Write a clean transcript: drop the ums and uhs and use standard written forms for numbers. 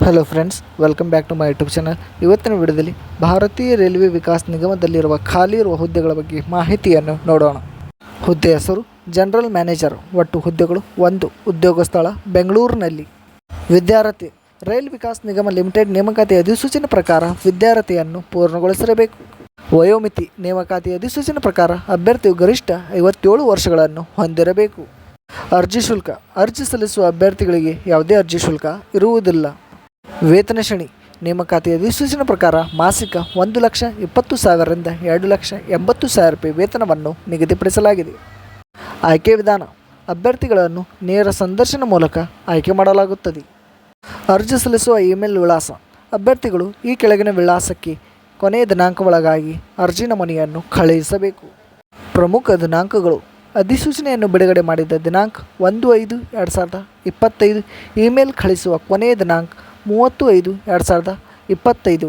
Hello friends, welcome back to my YouTube channel. ಇವತ್ತಿನ ವಿಡಿಯೋದಲ್ಲಿ ಭಾರತೀಯ ರೈಲ್ವೆ ವಿಕಾಸ್ ನಿಗಮದಲ್ಲಿರುವ ಖಾಲಿ ಇರುವ ಹುದ್ದೆಗಳ ಬಗ್ಗೆ ಮಾಹಿತಿಯನ್ನು ನೋಡೋಣ. ಹುದ್ದೆ ಹೆಸರು ಜನರಲ್ ಮ್ಯಾನೇಜರ್. ಒಟ್ಟು ಹುದ್ದೆಗಳು 1. ಉದ್ಯೋಗ ಸ್ಥಳ ಬೆಂಗಳೂರಿನಲ್ಲಿ. ವಿದ್ಯಾರ್ಥಿ ರೈಲ್ ವಿಕಾಸ್ ನಿಗಮ ಲಿಮಿಟೆಡ್ ನೇಮಕಾತಿ ಅಧಿಸೂಚನೆ ಪ್ರಕಾರ ವಿದ್ಯಾರ್ಥಿಯನ್ನು ಪೂರ್ಣಗೊಳಿಸಿರಬೇಕು. ವಯೋಮಿತಿ ನೇಮಕಾತಿ ಅಧಿಸೂಚನೆ ಪ್ರಕಾರ ಅಭ್ಯರ್ಥಿಯು ಗರಿಷ್ಠ 57 ವರ್ಷಗಳನ್ನು ಹೊಂದಿರಬೇಕು. ಅರ್ಜಿ ಶುಲ್ಕ ಅರ್ಜಿ ಸಲ್ಲಿಸುವ ಅಭ್ಯರ್ಥಿಗಳಿಗೆ ಯಾವುದೇ ಅರ್ಜಿ ಶುಲ್ಕ ಇರುವುದಿಲ್ಲ. ವೇತನ ಶ್ರೇಣಿ ನೇಮಕಾತಿ ಅಧಿಸೂಚನೆ ಪ್ರಕಾರ ಮಾಸಿಕ 1,20,000ರಿಂದ 2,80,000 ರೂಪಾಯಿ ವೇತನವನ್ನು ನಿಗದಿಪಡಿಸಲಾಗಿದೆ. ಆಯ್ಕೆ ವಿಧಾನ ಅಭ್ಯರ್ಥಿಗಳನ್ನು ನೇರ ಸಂದರ್ಶನ ಮೂಲಕ ಆಯ್ಕೆ ಮಾಡಲಾಗುತ್ತದೆ. ಅರ್ಜಿ ಸಲ್ಲಿಸುವ ಇಮೇಲ್ ವಿಳಾಸ ಅಭ್ಯರ್ಥಿಗಳು ಈ ಕೆಳಗಿನ ವಿಳಾಸಕ್ಕೆ ಕೊನೆಯ ದಿನಾಂಕ ಒಳಗಾಗಿ ಅರ್ಜಿ ನಮೂನೆಯನ್ನು ಕಳುಹಿಸಬೇಕು. ಪ್ರಮುಖ ದಿನಾಂಕಗಳು ಅಧಿಸೂಚನೆಯನ್ನು ಬಿಡುಗಡೆ ಮಾಡಿದ ದಿನಾಂಕ 1/5/2025. ಇಮೇಲ್ ಕಳಿಸುವ ಕೊನೆಯ ದಿನಾಂಕ 30/5/2025.